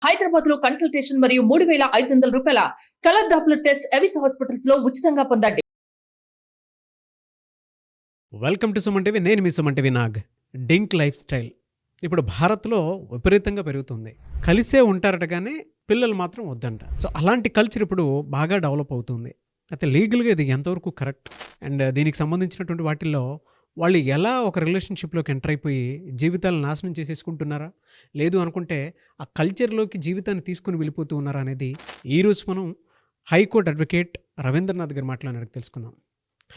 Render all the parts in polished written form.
హైదరాబాద్ లో కన్సల్టేషన్ మరియు 3,500 రూపాయల colour Doppler test Avis hospitals లో ఉచితంగా పొందండి. Welcome to Suman TV. నేను మీ Suman TV Nag. DINK lifestyle ఇప్పుడు భారత్లో విపరీతంగా పెరుగుతుంది. కలిసే ఉంటారట కానీ పిల్లలు మాత్రం వద్దంట. సో అలాంటి కల్చర్ ఇప్పుడు బాగా డెవలప్ అవుతుంది. అయితే లీగల్గా ఇది ఎంతవరకు కరెక్ట్ అండ్ దీనికి సంబంధించినటువంటి వాటిల్లో వాళ్ళు ఎలా ఒక రిలేషన్షిప్లోకి ఎంటర్ అయిపోయి జీవితాలను నాశనం చేసేసుకుంటున్నారా, లేదు అనుకుంటే ఆ కల్చర్లోకి జీవితాన్ని తీసుకుని వెళ్ళిపోతూ ఉన్నారా అనేది ఈరోజు మనం హైకోర్టు అడ్వకేట్ రవీంద్రనాథ్ గారు మాట్లాడినట్టు తెలుసుకుందాం.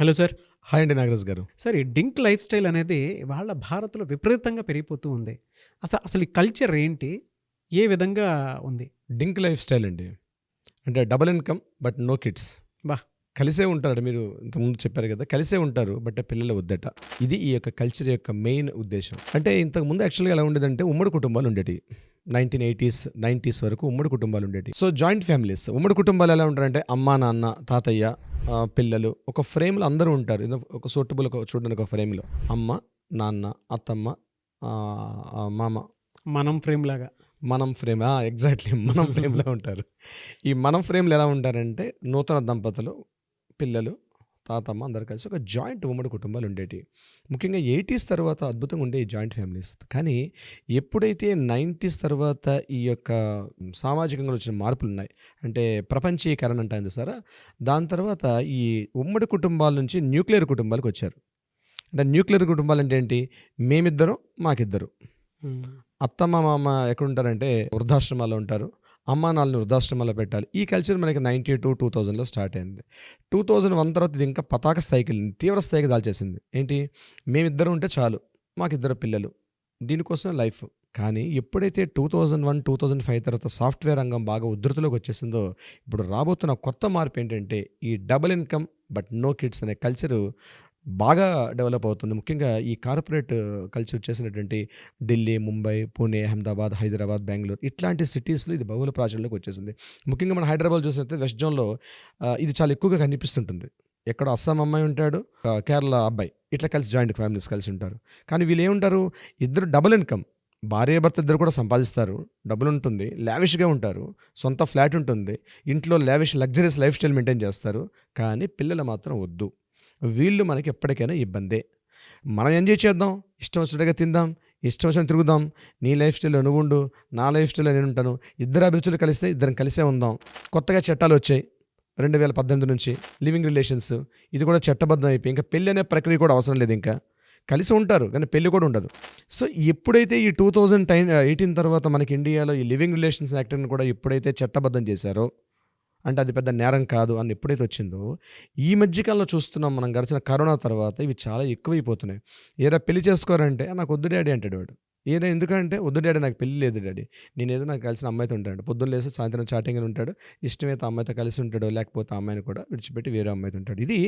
Hello sir. హాయ్ అండి నాగరాజ్ గారు. సార్, ఈ డింక్ లైఫ్ స్టైల్ అనేది వాళ్ళ భారత్లో విపరీతంగా పెరిగిపోతూ ఉంది. అసలు ఈ కల్చర్ ఏంటి, ఏ విధంగా ఉంది? డింక్ లైఫ్ స్టైల్ అండి అంటే double income but no kids. బా, కలిసే ఉంటారు. మీరు ఇంతకుముందు చెప్పారు కదా, కలిసే ఉంటారు బట్ పిల్లలు వద్దట. ఇది ఈ యొక్క కల్చర్ యొక్క మెయిన్ ఉద్దేశం. అంటే ఇంతకుముందు యాక్చువల్గా ఎలా ఉండేదంటే ఉమ్మడి కుటుంబాలు ఉండేవి. 1980s 90s వరకు ఉమ్మడి కుటుంబాలు ఉండేవి. So joint families. ఉమ్మడి కుటుంబాలు ఎలా ఉంటారంటే అమ్మ, నాన్న, తాతయ్య, పిల్లలు ఒక ఫ్రేమ్లో అందరూ ఉంటారు. ఒక సూటబుల్ చూడడానికి ఒక ఫ్రేమ్లో అమ్మ, నాన్న, అత్తమ్మ, మామ. మనం ఫ్రేమ్ లాగా. మనం ఫ్రేమ్ ఎగ్జాక్ట్లీ మనం ఫ్రేమ్లో ఉంటారు. ఈ మనం ఫ్రేమ్లో ఎలా ఉంటారంటే నూతన దంపతులు, పిల్లలు, తాతమ్మ అందరు కలిసి ఒక జాయింట్ ఉమ్మడి కుటుంబాలు ఉండేవి. ముఖ్యంగా 80s తర్వాత అద్భుతంగా ఉండే ఈ జాయింట్ ఫ్యామిలీస్. కానీ ఎప్పుడైతే 90s తర్వాత ఈ యొక్క సామాజికంగా వచ్చిన మార్పులు ఉన్నాయి, అంటే ప్రపంచీకరణ అంటాను చూసారా, దాని తర్వాత ఈ ఉమ్మడి కుటుంబాల నుంచి న్యూక్లియర్ కుటుంబాలకు వచ్చారు. అంటే న్యూక్లియర్ కుటుంబాలు అంటే ఏంటి? మేమిద్దరం, మాకిద్దరు. అత్తమ్మ, మామ ఎక్కడుంటారంటే వృద్ధాశ్రమాల్లో ఉంటారు. అమ్మా నాన్నని వృద్ధాశ్రమాల్లో పెట్టాలి. ఈ కల్చర్ మనకి 92-2000లో స్టార్ట్ అయింది. 2001 తర్వాత ఇది ఇంకా పతాక స్థాయికి వెళ్ళింది, తీవ్ర స్థాయికి దాల్చేసింది. ఏంటి? మేమిద్దరం ఉంటే చాలు, మాకిద్దరు పిల్లలు, దీనికోసం లైఫ్. కానీ ఎప్పుడైతే 2001-2005 తర్వాత సాఫ్ట్వేర్ రంగం బాగా ఉధృతిలోకి వచ్చేసిందో, ఇప్పుడు రాబోతున్న కొత్త మార్పు ఏంటంటే ఈ double income but no kids అనే కల్చరు బాగా డెవలప్ అవుతుంది. ముఖ్యంగా ఈ కార్పొరేట్ కల్చర్ వచ్చేసినటువంటి ఢిల్లీ, ముంబై, పూణే, అహ్మదాబాద్, హైదరాబాద్, బెంగళూరు ఇట్లాంటి సిటీస్లో ఇది బహుళ ప్రాచుర్యంలోకి వచ్చేసింది. ముఖ్యంగా మన హైదరాబాద్ చూసినట్లయితే వెస్ట్ జోన్లో ఇది చాలా ఎక్కువగా కనిపిస్తుంటుంది. ఎక్కడ అస్సాం అమ్మాయి ఉంటాడు, కేరళ అబ్బాయి, ఇట్లా కలిసి జాయింట్ ఫ్యామిలీస్ కలిసి ఉంటారు. కానీ వీళ్ళు ఏముంటారు? ఇద్దరు డబుల్ ఇన్కమ్, భార్య భర్త ఇద్దరు కూడా సంపాదిస్తారు, డబ్బులు ఉంటుంది, లావిష్గా ఉంటారు, సొంత ఫ్లాట్ ఉంటుంది, ఇంట్లో lavish luxuries life style maintain చేస్తారు. కానీ పిల్లలు మాత్రం వద్దు. వీళ్ళు మనకి ఎప్పటికైనా ఇబ్బందే. మనం ఎంజాయ్ చేద్దాం, ఇష్టం వచ్చినట్టుగా తిందాం, ఇష్టం వచ్చిన తిరుగుదాం, నీ లైఫ్ స్టైల్లో నువ్వు ఉండు, నా లైఫ్ స్టైల్లో నేను ఉంటాను, ఇద్దరు అభిరుచులు కలిస్తే ఇద్దరం కలిసే ఉందాం. కొత్తగా చట్టాలు వచ్చాయి 2018 నుంచి, లివింగ్ రిలేషన్స్, ఇది కూడా చట్టబద్ధం అయిపోయి ఇంకా పెళ్ళి అనే ప్రక్రియ కూడా అవసరం లేదు. ఇంకా కలిసి ఉంటారు కానీ పెళ్ళి కూడా ఉండదు. సో ఎప్పుడైతే ఈ 2018 తర్వాత మనకి ఇండియాలో ఈ లివింగ్ రిలేషన్స్ యాక్ట్ని కూడా ఎప్పుడైతే చట్టబద్ధం చేశారో, అంటే అది పెద్ద నేరం కాదు అని ఎప్పుడైతే వచ్చిందో, ఈ మధ్యకాలంలో చూస్తున్నాం మనం గడిచిన కరోనా తర్వాత ఇవి చాలా ఎక్కువైపోతున్నాయి. ఏదో పెళ్లి చేసుకోరంటే నాకు వద్దు డాడీ అంటాడు వాడు. ఏదో ఎందుకంటే వద్దు డాడీ, నాకు పెళ్ళి లేదు డాడీ, నేనేదో నాకు కలిసిన అమ్మాయితో ఉంటాడు, పొద్దున్న లేసి సాయంత్రం చాటింగ్లో ఉంటాడు, ఇష్టమైతే అమ్మాయితో కలిసి ఉంటాడు, లేకపోతే ఆ అమ్మాయిని కూడా విడిచిపెట్టి వేరే అమ్మాయితో ఉంటాడు. ఇది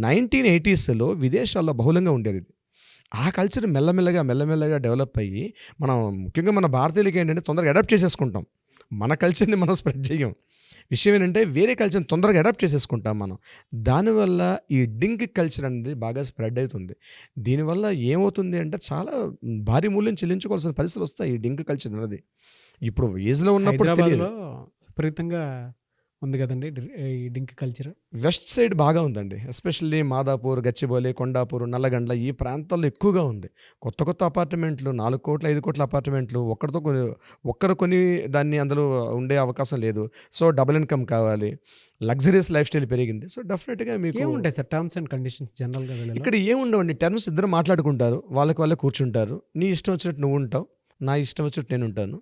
1980sలో విదేశాల్లో బహుళంగా ఉండేది. ఆ కల్చర్ మెల్లమెల్లగా డెవలప్ అయ్యి మనం ముఖ్యంగా మన భారతీయులకి ఏంటంటే తొందరగా అడాప్ట్ చేసేసుకుంటాం. మన కల్చర్ని మనం స్ప్రెడ్ చేయం. విషయం ఏంటంటే వేరే కల్చర్ని తొందరగా అడాప్ట్ చేసేసుకుంటాం మనం. దానివల్ల ఈ డింక్ కల్చర్ అనేది బాగా స్ప్రెడ్ అవుతుంది. దీనివల్ల ఏమవుతుంది అంటే చాలా భారీ మూల్యం చెల్లించుకోవాల్సిన పరిస్థితులు వస్తాయి ఈ డింక్ కల్చర్ అనేది. ఇప్పుడు ఏజ్లో ఉన్నప్పుడు హైదరాబాద్లో విపరీతంగా ఉంది కదండి ఈ డింక్ కల్చర్. వెస్ట్ సైడ్ బాగా ఉందండి, ఎస్పెషల్లీ మాదాపూర్, గచ్చిబౌలి, కొండాపూర్, నల్లగండ్ల ఈ ప్రాంతాల్లో ఎక్కువగా ఉంది. కొత్త అపార్ట్మెంట్లు, 4 కోట్ల 5 కోట్ల అపార్ట్మెంట్లు ఒక్కరు కొని దాన్ని అందులో ఉండే అవకాశం లేదు. సో డబుల్ ఇన్కమ్ కావాలి, లగ్జరీస్ లైఫ్ స్టైల్ పెరిగింది. సో డెఫినెట్గా మీకు ఏముంటాయి సార్ టర్మ్స్ అండ్ కండిషన్స్ జనరల్గా? ఇక్కడ ఏముండవండి, టర్మ్స్ ఇద్దరు మాట్లాడుకుంటారు, వాళ్ళే కూర్చుంటారు, నీ ఇష్టం వచ్చినట్టు నువ్వు ఉంటావు, నా ఇష్టం వచ్చినట్టు నేను ఉంటాను,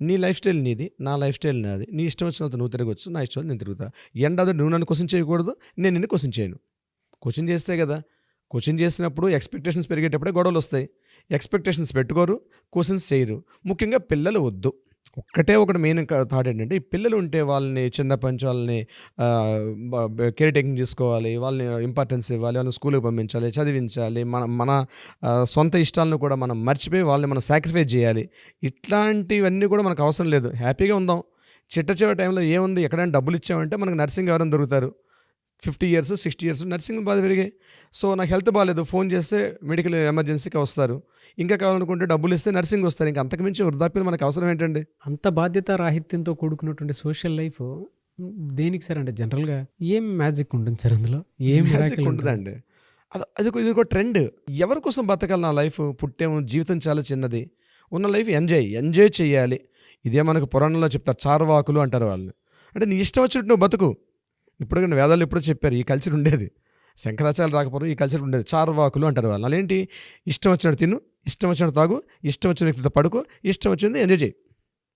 నీ లైఫ్ స్టైల్ నీది, నా లైఫ్ స్టైల్ నాది, నీ ఇష్టం వచ్చినంత నువ్వు తిరగవచ్చు, నా ఇష్టం నేను తిరుగుతా. ఎండాదో నువ్వు నన్ను క్వశ్చన్ చేయకూడదు, నేను నిన్ను క్వశ్చన్ చేయను. క్వశ్చన్ చేస్తే కదా, క్వశ్చన్ చేసినప్పుడు ఎక్స్పెక్టేషన్స్ పెరిగేటప్పుడే గొడవలు వస్తాయి. ఎక్స్పెక్టేషన్స్ పెట్టుకోరు, క్వశ్చన్స్ చేయరు. ముఖ్యంగా పిల్లలు వద్దు. ఒకటి మెయిన్ థాట్ ఏంటంటే ఈ పిల్లలు ఉంటే వాళ్ళని చిన్నప్పటి నుంచి వాళ్ళని కేర్ టేకింగ్ చేసుకోవాలి, వాళ్ళని ఇంపార్టెన్స్ ఇవ్వాలి, వాళ్ళని స్కూల్కి పంపించాలి, చదివించాలి, మన సొంత ఇష్టాలను కూడా మనం మర్చిపోయి వాళ్ళని మనం సాక్రిఫైస్ చేయాలి. ఇట్లాంటివన్నీ కూడా మనకు అవసరం లేదు, హ్యాపీగా ఉందాం. చిట్ట టైంలో ఏముంది, ఎక్కడైనా డబ్బులు ఇచ్చామంటే మనకు నర్సింగ్ ఎవరైనా దొరుకుతారు, 50 ఇయర్స్ 60 ఇయర్స్ నర్సింగ్ బాధ పెరిగాయి. సో నాకు హెల్త్ బాగాలేదు, ఫోన్ చేస్తే మెడికల్ ఎమర్జెన్సీకి వస్తారు. ఇంకా కావాలనుకుంటే డబ్బులు ఇస్తే నర్సింగ్ వస్తారు. ఇంకా అంతకుమించి వృద్ధాప్యం మనకు అవసరం ఏంటండి? అంత బాధ్యత రాహిత్యంతో కూడుకున్నటువంటి సోషల్ లైఫ్ దేనికి సార్? అంటే జనరల్గా ఏం మ్యాజిక్ ఉంటుంది సార్ అందులో? ఏం మ్యాజిక్ miracle ఉంటుంది? ఉంటుందండి. ఇది ఒక ట్రెండ్. ఎవరి కోసం బతకాలి? నా లైఫ్ పుట్టాము, జీవితం చాలా చిన్నది, ఉన్న లైఫ్ ఎంజాయ్ చేయాలి. ఇదే మనకు పురాణంలో చెప్తారు, చార్వాకులు అంటారు వాళ్ళని. అంటే నీ ఇష్టం వచ్చినట్టు నువ్వు బతుకు. ఇప్పుడు కానీ వేదాలు ఎప్పుడో చెప్పారు ఈ కల్చర్ ఉండేది. శంకరాచార్యులు రాకపోవడం ఈ కల్చర్ ఉండేది. చార్వాకులు అంటారు వాళ్ళు. అదేంటి? ఇష్టం వచ్చినట్టు తిను, ఇష్టం వచ్చినట్టు తాగు, ఇష్టం వచ్చిన వ్యక్తితో పడుకో, ఇష్టం వచ్చింది ఎంజాయ్ చేయి.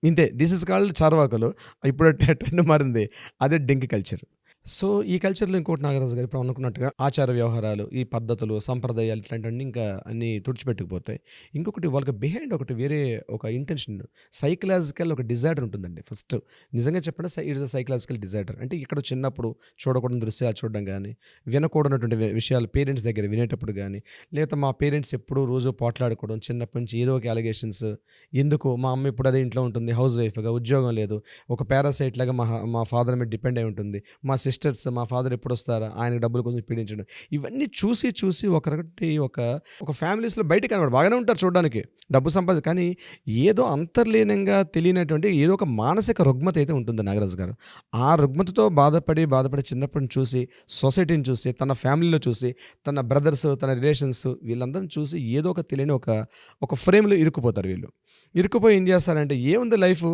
ఇంతే. దిస్ ఇస్ కాల్డ్ చార్వాకులు. ఇప్పుడు ట్రెండ్ మారింది, అదే డింక్ కల్చర్. సో ఈ కల్చర్లో ఇంకోటి నాగరాజు గారు ఇప్పుడు అనుకున్నట్టుగా ఆచార వ్యవహారాలు, ఈ పద్ధతులు, సంప్రదాయాలు ఇట్లాంటివన్నీ ఇంకా అన్నీ తుడిచిపెట్టుకుపోతాయి. ఇంకొకటి వాళ్ళకి బిహైండ్ ఒకటి వేరే ఒక ఇంటెన్షన్, సైకలాజికల్ ఒక డిజార్డర్ ఉంటుందండి. ఫస్ట్ నిజంగా చెప్పండి, ఇట్స్ అ సైకలాజికల్ డిజార్డర్. అంటే ఇక్కడ చిన్నప్పుడు చూడకూడని దృశ్యాలు చూడడం కానీ, వినకూడనటువంటి విషయాలు పేరెంట్స్ దగ్గర వినేటప్పుడు కానీ, లేకపోతే మా పేరెంట్స్ ఎప్పుడు రోజు పోట్లాడుకోవడం, చిన్నప్పటి నుంచి ఏదో ఒక అలిగేషన్స్. ఎందుకు మా అమ్మ ఇప్పుడు అదే ఇంట్లో ఉంటుంది, హౌస్ వైఫ్గా, ఉద్యోగం లేదు, ఒక పారాసైట్ లాగా మా ఫాదర్ మీద డిపెండ్ అయి ఉంటుంది. మా సిస్టర్స్, మా ఫాదర్ ఎప్పుడు వస్తారా, ఆయనకు డబ్బులు కొంచెం పీడించడం, ఇవన్నీ చూసి ఒకటి ఒక ఫ్యామిలీస్లో బయట కనబడు బాగానే ఉంటారు చూడడానికి, డబ్బు సంపాదన, కానీ ఏదో అంతర్లీనంగా తెలియనటువంటి ఏదో ఒక మానసిక రుగ్మత అయితే ఉంటుంది నాగరాజు గారు. ఆ రుగ్మతతో బాధపడి చిన్నప్పటి నుంచి చూసి, సొసైటీని చూసి, తన ఫ్యామిలీలో చూసి, తన బ్రదర్స్, తన రిలేషన్స్, వీళ్ళందరిని చూసి ఏదో ఒక తెలియని ఒక ఫ్రేమ్లో ఇరుక్కుపోతారు వీళ్ళు. ఇరుక్కుపోయి ఏం చేస్తారంటే, ఏముంది లైఫ్,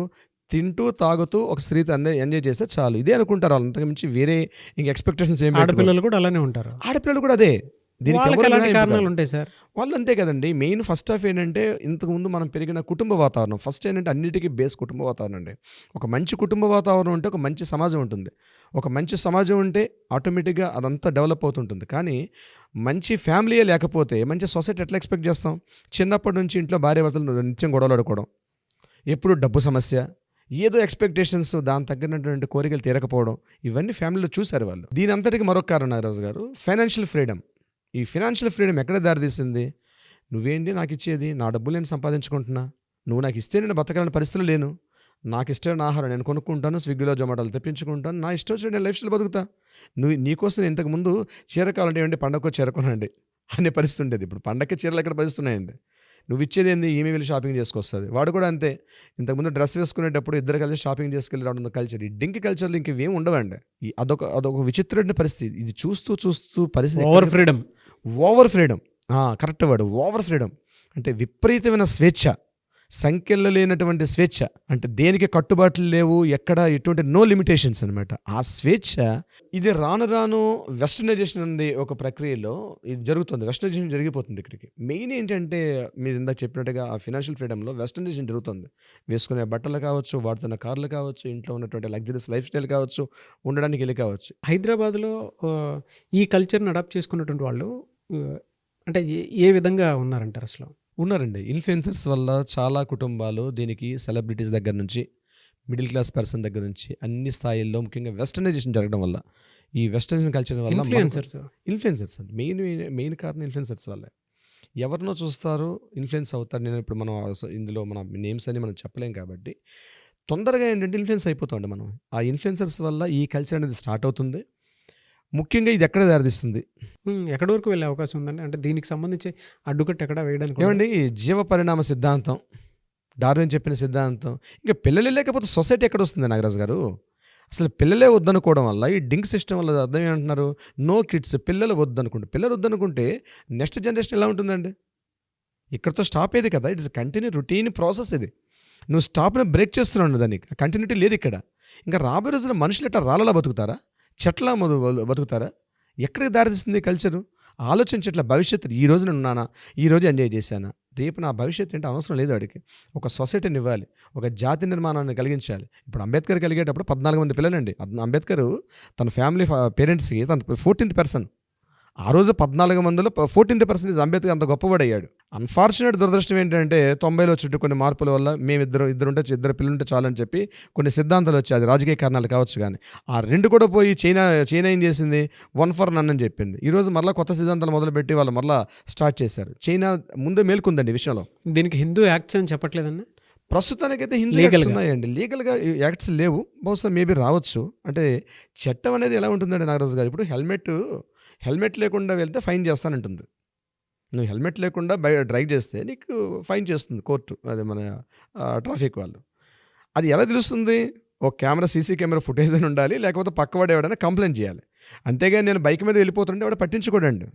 తింటూ తాగుతూ ఒక స్త్రీతో ఎంజాయ్ చేస్తే చాలు, ఇదే అనుకుంటారు. అంతకు మించి వేరే ఇంక ఎక్స్పెక్టేషన్స్ ఏం పెట్టుకోరు. ఆడపిల్లలు కూడా అలానే ఉంటారు. ఆడపిల్లలు కూడా అదే. దీనికి వాళ్ళకి ఎవరు ఎలాంటి మినహాయింపు కారణాలు కాదు. ఉంటాయి సార్? వాళ్ళు అంతే కదండి. మెయిన్ ఫస్ట్ ఆఫ్ ఏంటంటే, ఇంతకుముందు మనం పెరిగిన కుటుంబ వాతావరణం ఫస్ట్ ఏంటంటే, అన్నిటికీ బేస్ కుటుంబ వాతావరణం అండి. ఒక మంచి కుటుంబ వాతావరణం ఉంటే ఒక మంచి సమాజం ఉంటుంది. ఒక మంచి సమాజం ఉంటే ఆటోమేటిక్గా అదంతా డెవలప్ అవుతుంటుంది. కానీ మంచి ఫ్యామిలీయే లేకపోతే మంచి సొసైటీ ఎట్లా ఎక్స్పెక్ట్ చేస్తాం? చిన్నప్పటి నుంచి ఇంట్లో భార్య భర్తలు నిత్యం గొడవలు ఆడుకోవడం, ఎప్పుడు డబ్బు సమస్య, ఏదో ఎక్స్పెక్టేషన్స్, దాని తగ్గినటువంటి కోరికలు తీరకపోవడం, ఇవన్నీ ఫ్యామిలీలో చూశారు వాళ్ళు. దీని అంతటికి మరొక కారణం నాగరాజు గారు, ఫైనాన్షియల్ ఫ్రీడమ్. ఈ ఫైనాన్షియల్ ఫ్రీడమ్ ఎక్కడ దారితీసింది? నువ్వేంటి నాకు ఇచ్చేది, నా డబ్బులు నేను సంపాదించుకుంటున్నా, నువ్వు నాకు ఇస్తే నేను బతకాలని పరిస్థితులు లేను, నాకు ఇష్టమైన ఆహారం నేను కొనుక్కుంటాను, స్విగ్గీలో జొమాటోలు తెప్పించుకుంటాను, నా ఇష్టం వచ్చి నేను లైఫ్ స్టైల్ బతుకుతా. నీకోసం ఇంతకుముందు చీర కావాలంటే ఏమంటే పండగకు చీరకొనండి అనే పరిస్థితి ఉండేది. ఇప్పుడు పండగకి చీరలు ఎక్కడ పరిస్థితున్నాయండి? నువ్వు ఇచ్చేది ఏంది? ఈమె వెళ్ళి షాపింగ్ చేసుకొస్తుంది. వాడు కూడా అంతే. ఇంతకుముందు డ్రెస్ వేసుకునేటప్పుడు ఇద్దరు కలిసి షాపింగ్ చేసుకెళ్ళి రావడం కల్చర్. ఈ డింక్ కల్చర్లో ఇంకేం ఉండవండి. అదొక విచిత్రమైన పరిస్థితి. ఇది చూస్తూ పరిస్థితి over freedom. Correct word, over freedom. అంటే విపరీతమైన స్వేచ్ఛ, సంఖ్యలు లేనటువంటి స్వేచ్ఛ. అంటే దేనికి కట్టుబాట్లు లేవు, ఎక్కడ ఎటువంటి నో లిమిటేషన్స్ అనమాట. ఆ స్వేచ్ఛ ఇది రాను వెస్టర్నైజేషన్ అనేది ఒక ప్రక్రియలో ఇది జరుగుతుంది. వెస్టర్నైజేషన్ జరిగిపోతుంది ఇక్కడికి. మెయిన్ ఏంటంటే, మీరు ఇందాక చెప్పినట్టుగా ఆ ఫినాన్షియల్ ఫ్రీడమ్లో వెస్టర్నైజేషన్ జరుగుతుంది. వేసుకునే బట్టలు కావచ్చు, వాడుతున్న కార్లు కావచ్చు, ఇంట్లో ఉన్నటువంటి లగ్జరీస్ లైఫ్ స్టైల్ కావచ్చు, ఉండడానికి వెళ్ళి కావచ్చు. హైదరాబాద్లో ఈ కల్చర్ని అడాప్ట్ చేసుకున్నటువంటి వాళ్ళు అంటే ఏ విధంగా ఉన్నారంటారు అసలు? ఉన్నారండి. ఇన్ఫ్లుయెన్సర్స్ వల్ల చాలా కుటుంబాలు దీనికి, సెలబ్రిటీస్ దగ్గర నుంచి, మిడిల్ క్లాస్ పర్సన్ దగ్గర నుంచి అన్ని స్థాయిల్లో, ముఖ్యంగా వెస్టర్నైజేషన్ జరగడం వల్ల, ఈ వెస్టర్నైజేషన్ కల్చర్ వల్ల ఇన్ఫ్లుయెన్సర్స్ మెయిన్ కారణం ఇన్ఫ్లుయెన్సర్స్ వల్లే. ఎవరినో చూస్తారు, ఇన్ఫ్లుయెన్స్ అవుతారు. నేను ఇప్పుడు మనం ఇందులో మన నేమ్స్ అని మనం చెప్పలేం కాబట్టి తొందరగా ఏంటంటే ఇన్ఫ్లుయెన్స్ అయిపోతామండి మనం. ఆ ఇన్ఫ్లుయెన్సర్స్ వల్ల ఈ కల్చర్ అనేది స్టార్ట్ అవుతుంది. ముఖ్యంగా ఇది ఎక్కడ దారితీస్తుంది, ఎక్కడి వరకు వెళ్ళే అవకాశం ఉందండి? అంటే దీనికి సంబంధించి అడ్డుకట్టు ఎక్కడ వేయడానికి? ఏమండి, జీవ పరిణామ సిద్ధాంతం, డార్విన్ చెప్పిన సిద్ధాంతం. ఇంకా పిల్లలే లేకపోతే సొసైటీ ఎక్కడ వస్తుంది నాగరాజు గారు? అసలు పిల్లలే వద్దనుకోవడం వల్ల, ఈ డింక్ సిస్టమ్ వల్ల అర్థం ఏమంటున్నారు? నో కిడ్స్, పిల్లలు వద్దనుకుంటే నెక్స్ట్ జనరేషన్ ఎలా ఉంటుందండి? ఇక్కడతో స్టాప్ అయ్యేది కదా. It's continue routine process. ఇది నువ్వు స్టాప్ని బ్రేక్ చేస్తున్నావు, దానికి కంటిన్యూటీ లేదు ఇక్కడ. ఇంకా రాబోయే రోజుల్లో మనుషులు ఎట్లా రాళ్ళలా బతుకుతారా, చెట్ల బతుకుతారా? ఎక్కడికి దారితీస్తుంది కల్చరు? ఆలోచించట్ల భవిష్యత్తు. ఈ రోజు నేను ఉన్నానా, ఈ రోజు ఎంజాయ్ చేశానా, రేపు నా భవిష్యత్తు ఏంటో అవసరం లేదు వాడికి. ఒక సొసైటీని ఇవ్వాలి, ఒక జాతి నిర్మాణాన్ని కలిగించాలి. ఇప్పుడు అంబేద్కర్ కలిగేటప్పుడు 14 మంది పిల్లలండి. అంబేద్కర్ తన ఫ్యామిలీ పేరెంట్స్కి తన 14th పర్సన్. ఆ రోజు 14 మందిలో 14th పర్సన్ అంబేద్కర్ అంత గొప్పవాడయ్యాడు. అన్ఫార్చునేట్ దురదృష్టం ఏంటంటే 90లో వచ్చే కొన్ని మార్పుల వల్ల ఇద్దరు పిల్లలుంటే చాలని చెప్పి కొన్ని సిద్ధాంతాలు వచ్చాయి. అది రాజకీయ కారణాలు కావచ్చు, కానీ ఆ రెండు కూడా పోయి చైనా ఏం చేసింది, 1 for none అని చెప్పింది. ఈరోజు మరలా కొత్త సిద్ధాంతాలు మొదలుపెట్టి వాళ్ళు మరలా స్టార్ట్ చేశారు. చైనా ముందే మేల్కొందండి ఈ విషయంలో. దీనికి హిందూ యాక్ట్స్ అని చెప్పట్లేదన్నా? ప్రస్తుతానికైతే హిందూ Legal యాక్ట్స్ గా. ఉన్నాయండి. లీగల్‌గా యాక్ట్స్ లేవు. బహుశా మేబీ రావచ్చు. అంటే చట్టం అనేది ఎలా ఉంటుందండి నాగరాజు గారు, ఇప్పుడు హెల్మెట్ లేకుండా వెళ్తే ఫైన్ చేస్తానంటుంది. నువ్వు హెల్మెట్ లేకుండా డ్రైవ్ చేస్తే నీకు ఫైన్ చేస్తుంది కోర్టు. అదే మన ట్రాఫిక్ వాళ్ళు. అది ఎలా తెలుస్తుంది? ఒక సీసీ కెమెరా ఫుటేజ్ అని ఉండాలి. లేకపోతే పక్కవాడు ఎవడైనా కంప్లైంట్ చేయాలి. అంతేగాని నేను బైక్ మీద వెళ్ళిపోతుంటే వాడు పట్టించుకోడండి.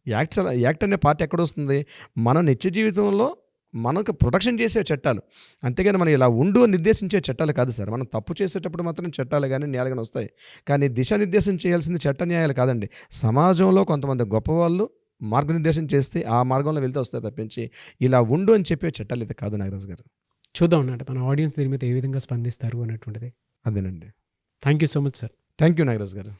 యాక్ట్ అనే పార్ట్ ఎక్కడొస్తుంది? మన నిత్య జీవితంలో మనకు ప్రొటెక్షన్ చేసే చట్టాలు. అంతేగాని మనం ఇలా ఉండు అని నిర్దేశించే చట్టాలు కాదు సార్. మనం తప్పు చేసేటప్పుడు మాత్రం చట్టాలు కానీ, న్యాయాలు కానీ వస్తాయి. కానీ దిశానిర్దేశం చేయాల్సింది చట్ట న్యాయాలు కాదండి. సమాజంలో కొంతమంది గొప్పవాళ్ళు మార్గనిర్దేశం చేస్తే ఆ మార్గంలో వెళ్తే వస్తాయి తప్పించి ఇలా ఉండు అని చెప్పే చట్టాలు అయితే కాదు నాగరాజు గారు. చూద్దాం అన్నట్టు మన ఆడియన్స్ దీని మీద ఏ విధంగా స్పందిస్తారు అనేటువంటిది. అదేనండి. Thank you so much sir. Thank you Nagaraju గారు.